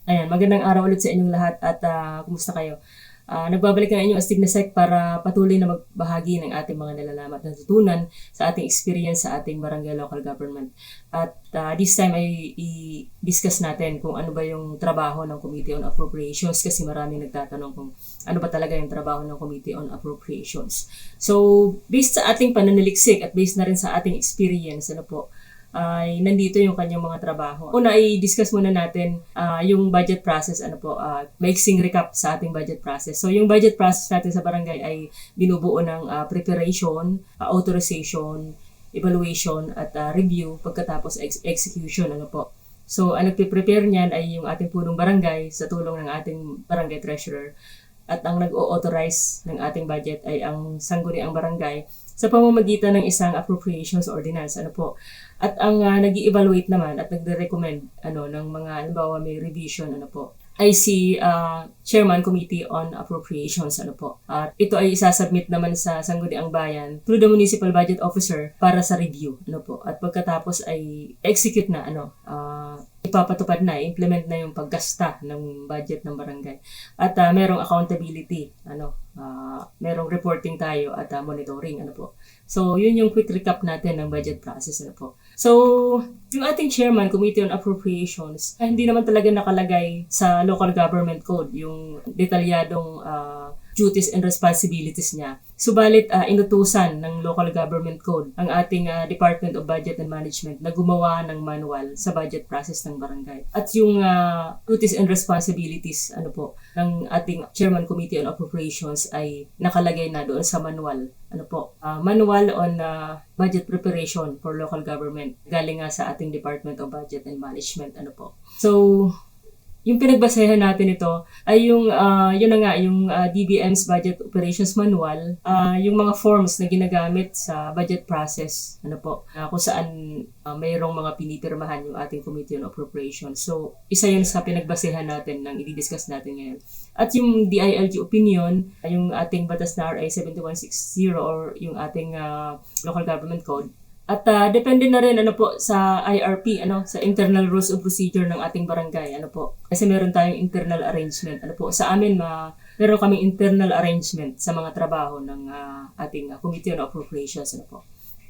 Ayan, magandang araw ulit sa inyong lahat at kumusta kayo? Nagbabalik ang inyong astig na sec para patuloy na magbahagi ng ating mga nalalaman at natutunan sa ating experience sa ating barangay local government. At this time ay i-discuss natin kung ano ba yung trabaho ng Committee on Appropriations kasi maraming nagtatanong kung ano ba talaga yung trabaho ng Committee on Appropriations. So, based sa ating pananaliksik at based na rin sa ating experience, ay nandito yung kanyang mga trabaho. Una, i-discuss muna natin yung budget process, maiksing recap sa ating budget process. So, yung budget process natin sa barangay ay binubuo ng preparation, authorization, evaluation, at review, pagkatapos execution, So, ang nagpe-prepare niyan ay yung ating punong barangay sa tulong ng ating barangay treasurer. At ang nag-o-authorize ng ating budget ay ang sangguniang barangay sa pamamagitan ng isang appropriations ordinance. At ang nag-i-evaluate naman at nagre-recommend ng mga halimbawa may revision ay si Chairman Committee on Appropriations. At ito ay isasubmit naman sa Sangguniang Bayan through the Municipal Budget Officer para sa review. At pagkatapos ay execute na ipapatupad na, implement na yung paggasta ng budget ng barangay. At merong accountability, merong reporting tayo at monitoring. So, yun yung quick recap natin ng budget process. So, yung ating chairman, Committee on Appropriations, hindi naman talaga nakalagay sa local government code yung detalyadong duties and responsibilities niya. Subalit, inutusan ng local government code ang ating Department of Budget and Management na gumawa ng manual sa budget process ng barangay. At yung duties and responsibilities ng ating Chairman Committee on Appropriations ay nakalagay na doon sa manual. Manual on budget preparation for local government. Galing nga sa ating Department of Budget and Management. So, yung pinagbasehan natin ito ay yung DBM's Budget Operations Manual, yung mga forms na ginagamit sa budget process, kung saan mayroong mga pinipirmahan yung ating Committee on Appropriations. So, isa yun sa pinagbasehan natin ng i-discuss natin ngayon. At yung DILG opinion, yung ating batas na RA 7160 or yung ating local government code. At depende na rin sa IRP, sa internal rules of procedure ng ating barangay, Kasi meron tayong internal arrangement, Sa amin meron kaming internal arrangement sa mga trabaho ng ating Committee on Appropriations,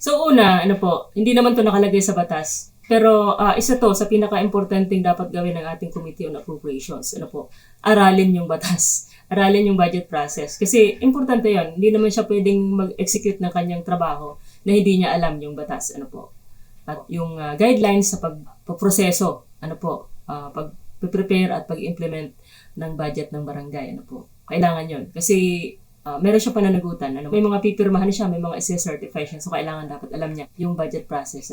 So una, hindi naman 'to nakalagay sa batas. Pero isa to sa pinaka-importanting dapat gawin ng ating Committee on Appropriations, Aralin yung batas. Aralin yung budget process. Kasi importante 'yon. Hindi naman siya pwedeng mag-execute ng kanyang trabaho na hindi niya alam yung batas, At yung guidelines sa pagproseso, pag-prepare at pag-implement ng budget ng barangay, Kailangan 'yon. Kasi meron siya pananagutan, May mga pipirmahan siya, may mga isi-certify siya. So kailangan dapat alam niya yung budget process,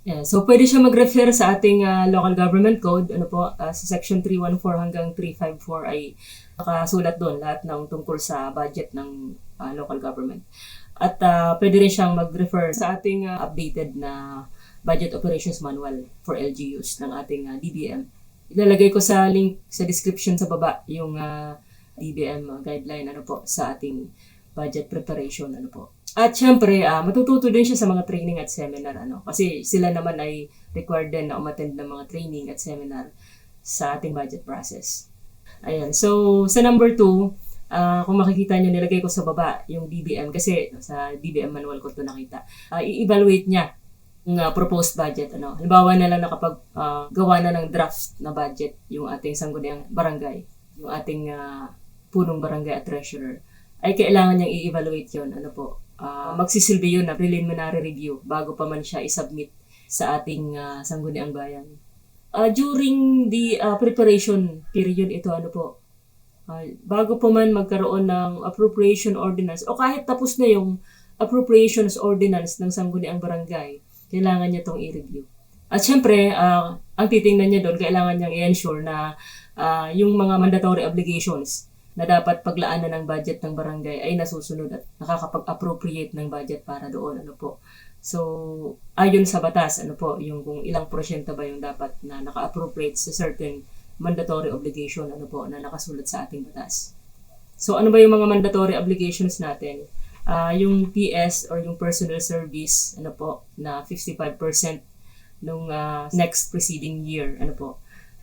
Yeah, so pwede siya mag-refer sa ating local government code, sa section 314 hanggang 354 ay nakasulat doon lahat ng tungkol sa budget ng local government. At pwede rin siyang mag-refer sa ating updated na Budget Operations Manual for LGUs ng ating DBM. Ilalagay ko sa link sa description sa baba yung DBM guideline sa ating budget preparation. At syempre, matututo din siya sa mga training at seminar. Kasi sila naman ay required din na umattend ng mga training at seminar sa ating budget process. Ayan. So, sa number 2, kung makikita nyo, nilagay ko sa baba yung DBM kasi sa DBM manual ko ito nakita. I-evaluate niya yung proposed budget. Halimbawa na lang nakapag-gawa na ng draft na budget yung ating sangguniang barangay, yung ating punong barangay at treasurer, ay kailangan niyang i-evaluate yun. Magsisilbi yun na preliminary review bago pa man siya i-submit sa ating sangguniang bayan. During the preparation period ito, bago pa man magkaroon ng appropriation ordinance o kahit tapos na yung appropriations ordinance ng sangguniang barangay, kailangan niya itong i-review. At syempre, ang titingnan niya doon, kailangan niyang i-ensure na yung mga mandatory obligations na dapat paglaanan ng budget ng barangay ay nasusunod at nakakapag-appropriate ng budget para doon. So, ayon sa batas, yung kung ilang porsyento ba yung dapat na naka-appropriate sa certain mandatory obligation, na nakasulat sa ating batas. So, ano ba yung mga mandatory obligations natin? Yung PS or yung personal service, na 55% nung next preceding year,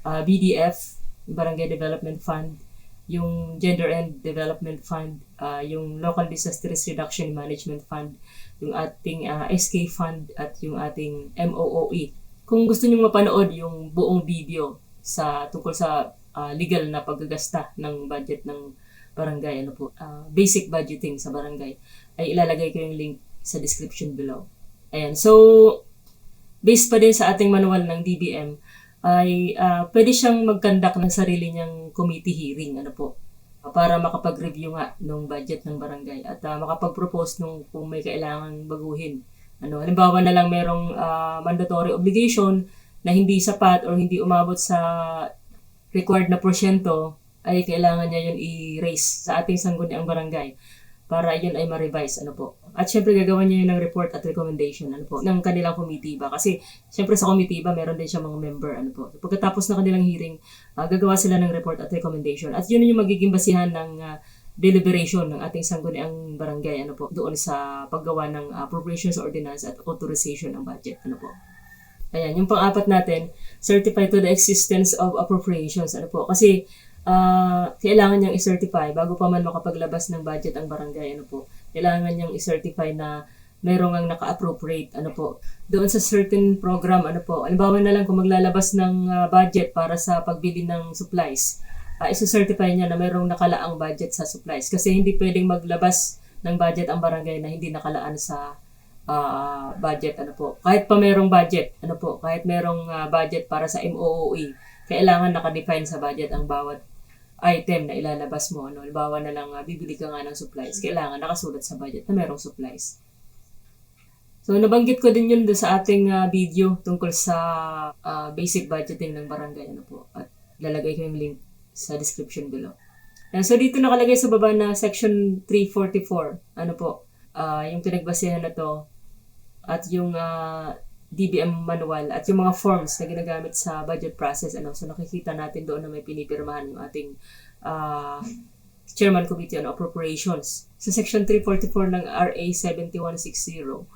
BDF, yung Barangay Development Fund, yung Gender and Development Fund, yung Local Disaster Risk Reduction Management Fund, yung ating SK Fund, at yung ating MOOE. Kung gusto niyo mapanood yung buong video tungkol sa legal na paggagasta ng budget ng barangay, basic budgeting sa barangay, ay ilalagay ko yung link sa description below. Ayan. So, based pa din sa ating manual ng DBM, ay pwede siyang mag-conduct ng sarili niyang committee hearing para makapag-review nga ng budget ng barangay at makapag-propose kung may kailangang baguhin. Halimbawa na lang merong mandatory obligation na hindi sapat or hindi umabot sa required na porsyento, ay kailangan niya yun i-raise sa ating sangguniang barangay para yun ay ma-revise. At syempre gagawin niya yun ng report at recommendation ng kanilang komitiba. Kasi syempre sa komitiba meron din siya mga member. Pagkatapos ng kanilang hearing, gagawa sila ng report at recommendation. At yun yung magiging basihan ng deliberation ng ating sangguniang barangay doon sa paggawa ng appropriations ordinance at authorization ng budget. Ayan, yung pang-apat natin, certify to the existence of appropriations. Kasi kailangan niyang i-certify bago pa man makapaglabas ng budget ang barangay. Kailangan niyang i-certify na merong ang naka-appropriate doon sa certain program. Halimbawa na lang kung maglalabas ng budget para sa pagbili ng supplies, i-certify niya na merong nakalaang budget sa supplies, kasi hindi pwedeng maglabas ng budget ang barangay na hindi nakalaan sa budget. Kahit pa merong budget, kahit merong budget para sa MOOE, kailangan naka-define sa budget ang bawat item na ilalabas mo. Halimbawa na lang, bibili ka nga ng supplies, kailangan nakasulat sa budget na merong supplies. So, nabanggit ko din yun sa ating video tungkol sa basic budgeting ng barangay. At lalagay ko yung link sa description below. And so, dito nakalagay sa baba na section 344. Yung pinagbasehan na to at yung DBM manual at yung mga forms na ginagamit sa budget process. So nakikita natin doon na may pinipirmahan yung ating Chairman Committee on Appropriations. Sa section 344 ng RA 7160,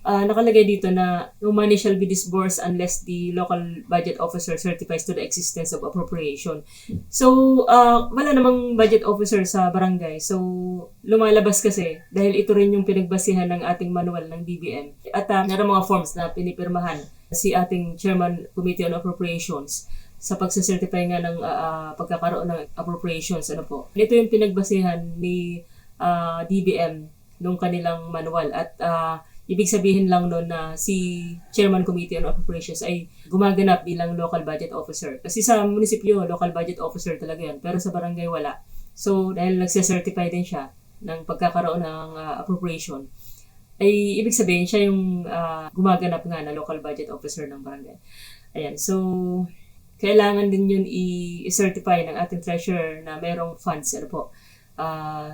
nakalagay dito na no money shall be disbursed unless the local budget officer certifies to the existence of appropriation. So, wala namang budget officer sa barangay. So, lumalabas kasi dahil ito rin yung pinagbasihan ng ating manual ng DBM. At meron mga forms na pinipirmahan si ating Chairman Committee on Appropriations sa pagsacertify nga ng pagkakaroon ng appropriations. Ito yung pinagbasihan ni DBM nung kanilang manual. At ibig sabihin lang noon na si Chairman Committee on Appropriations ay gumaganap bilang local budget officer. Kasi sa munisipyo, local budget officer talaga yan. Pero sa barangay, wala. So, dahil nagse-certify din siya ng pagkakaroon ng appropriation, ay ibig sabihin siya yung gumaganap nga na local budget officer ng barangay. Ayan. So, kailangan din yun i-certify ng ating treasurer na merong funds.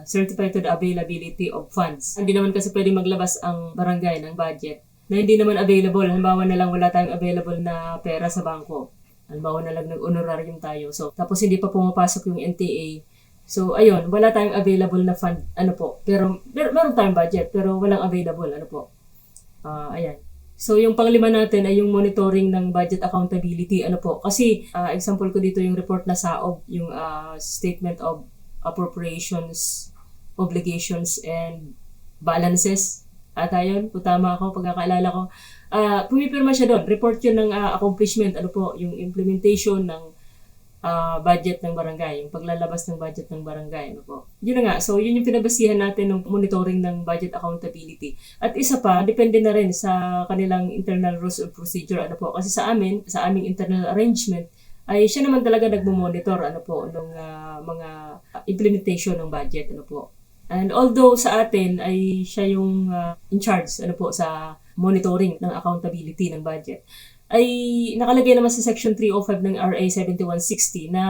Certified to the availability of funds. Hindi naman kasi pwede maglabas ang barangay ng budget na hindi naman available. Halimbawa na lang wala tayong available na pera sa bangko. Halimbawa na lang nag-honorarium tayo. So, tapos hindi pa pumapasok yung NTA. So, ayun, wala tayong available na fund. Pero meron tayong budget pero walang available. Ayan. So, yung panglima natin ay yung monitoring ng budget accountability. Kasi, example ko dito yung report na SAOB, yung Statement of Appropriations, Obligations, and Balances. Yun, kung tama ako, pagkakaalala ko. Pumipirma siya doon. Report yun ng accomplishment. Yung implementation ng budget ng barangay, yung paglalabas ng budget ng barangay. Yun na nga. So, yun yung pinabasihan natin ng monitoring ng budget accountability. At isa pa, depende na rin sa kanilang internal rules of procedure. Kasi sa aming internal arrangement, ay siya naman talaga nagmo-monitor ng mga implementation ng budget. And although sa atin ay siya yung in charge sa monitoring ng accountability ng budget, ay nakalagay naman sa section 305 ng RA 7160 na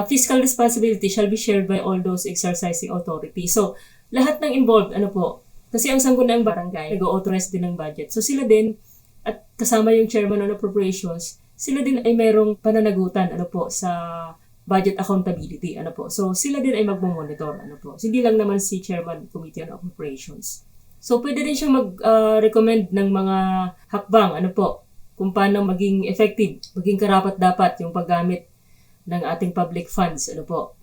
fiscal responsibility shall be shared by all those exercising authority. So, lahat ng involved, kasi ang sangguniang barangay, nag-authorize din ng budget. So, sila din, at kasama yung chairman on appropriations, sila din ay mayroong pananagutan sa budget accountability. So, sila din ay magmo-monitor. Hindi lang naman si Chairman Committee on Appropriations. So, pwede din siyang mag-recommend ng mga hakbang, kung paano maging effective, maging karapat-dapat yung paggamit ng ating public funds. Ano po?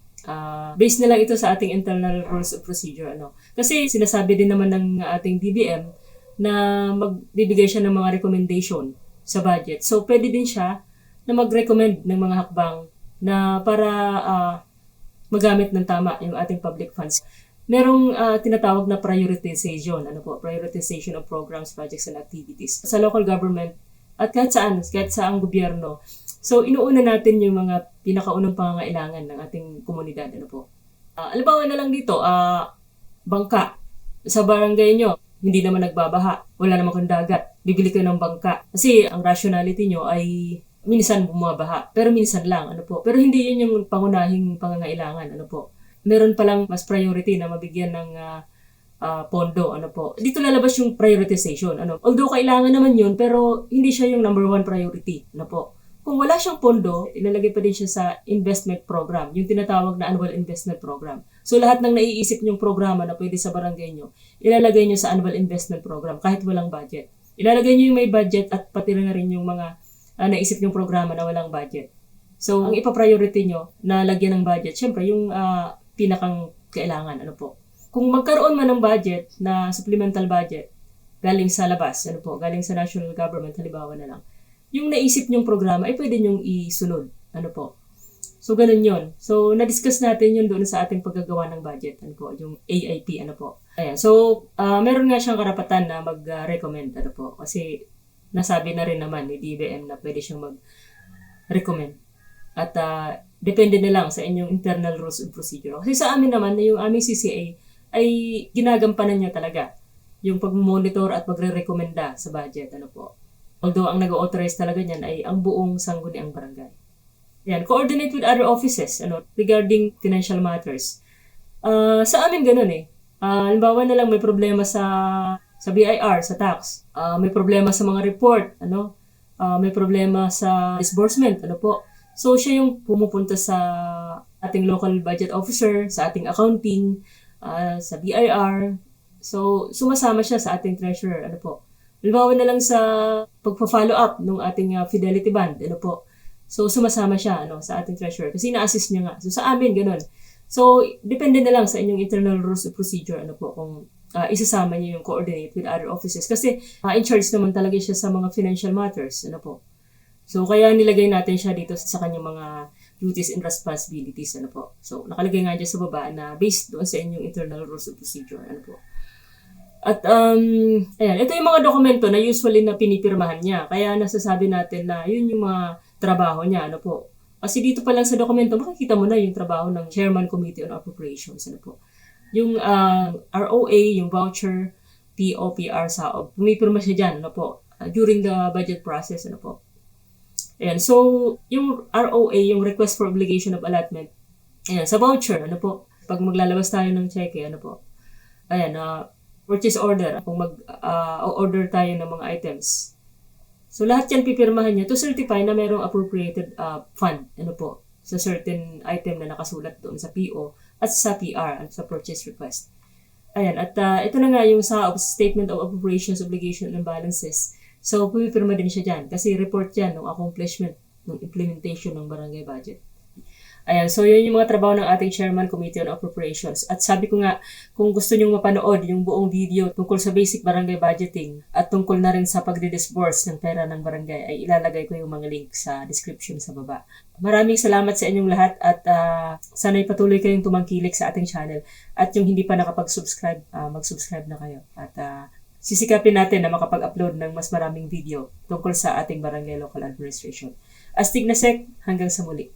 Based na lang ito sa ating internal rules of procedure. Kasi sinasabi din naman ng ating DBM na magbibigay siya ng mga recommendation sa budget. So, pwede din siya na mag-recommend ng mga hakbang na para magamit ng tama yung ating public funds. Merong tinatawag na prioritization. Prioritization of programs, projects, and activities sa local government at kahit saang gobyerno. So, inuuna natin yung mga pinakaunang pangangailangan ng ating komunidad. Halimbawa na lang dito, bangka. Sa barangay nyo, hindi naman nagbabaha. Wala naman kung dagat. Bibili kayo ng bangka. Kasi ang rationality nyo ay minsan bumabaha. Pero minsan lang. Pero hindi yun yung pangunahing pangangailangan. Meron palang mas priority na mabigyan ng pondo. Dito lalabas yung prioritization. Although kailangan naman yun, pero hindi siya yung number one priority. Kung wala siyang pondo, ilalagay pa din siya sa investment program, yung tinatawag na annual investment program. So lahat ng naiisip niyong programa na pwede sa barangay niyo, ilalagay niyo sa annual investment program kahit walang budget. Ilalagay niyo yung may budget at pati na rin yung mga naisip niyong programa na walang budget. So ang ipa-priority niyo na lagyan ng budget, syempre yung pinakang kailangan. Kung magkaroon man ng budget na supplemental budget galing sa labas, galing sa national government, halimbawa na lang, yung naisip nyong programa ay pwede nyong isunod. So, ganun yun. So, na-discuss natin yun doon sa ating paggagawa ng budget. Yung AIP. Ayan. So, meron nga siyang karapatan na mag-recommend. Kasi, nasabi na rin naman ni DBM na pwede siyang mag-recommend. At, depende na lang sa inyong internal rules and procedure. Kasi sa amin naman, yung aming CCA ay ginagampanan niya talaga yung pag-monitor at pagre-recommenda sa budget. Although ang nag-authorize talaga niyan ay ang buong sangguniang barangay. Yan, coordinate with other offices regarding financial matters. Sa amin ganun halimbawa na lang may problema sa BIR, sa tax. May problema sa mga report, may problema sa disbursement, So siya yung pumupunta sa ating local budget officer, sa ating accounting, sa BIR. So sumasama siya sa ating treasurer, Halimbawa na lang sa pagpa-follow up ng ating fidelity bond, So, sumasama siya sa ating treasurer kasi na-assist niya nga. So, sa amin, ganun. So, depende na lang sa inyong internal rules of procedure, kung isasama niyo yung coordinate with other offices. Kasi, in charge naman talaga siya sa mga financial matters, So, kaya nilagay natin siya dito sa kanyang mga duties and responsibilities, So, nakalagay nga dyan sa baba na based doon sa inyong internal rules of procedure, At, ayan, ito yung mga dokumento na usually na pinipirmahan niya. Kaya nasasabi natin na yun yung mga trabaho niya, Kasi dito pa lang sa dokumento, makikita mo na yung trabaho ng Chairman Committee on Appropriations, Yung ROA, yung voucher, POPR, SAOB, pumipirma siya dyan, during the budget process, Ayan, so, yung ROA, yung Request for Obligation of Allotment, ayan, sa voucher, pag maglalabas tayo ng cheque, ayan, purchase order, kung mag-order tayo ng mga items. So, lahat yan pipirmahan niya to certify na mayroong appropriated fund, sa certain item na nakasulat doon sa PO at sa PR, sa purchase request. Ayan, at ito na nga yung sa Statement of Appropriations, Obligation, and Balances. So, pipirma din siya dyan kasi report yan ng accomplishment ng implementation ng barangay budget. Ayan, so yun yung mga trabaho ng ating Chairman Committee on Appropriations. At sabi ko nga, kung gusto nyong mapanood yung buong video tungkol sa basic barangay budgeting at tungkol na rin sa pagdi-disburse ng pera ng barangay, ay ilalagay ko yung mga link sa description sa baba. Maraming salamat sa inyong lahat at sana'y patuloy kayong tumangkilik sa ating channel. At yung hindi pa nakapag-subscribe, mag-subscribe na kayo. At sisikapin natin na makapag-upload ng mas maraming video tungkol sa ating barangay local administration. Astig na sec, hanggang sa muli.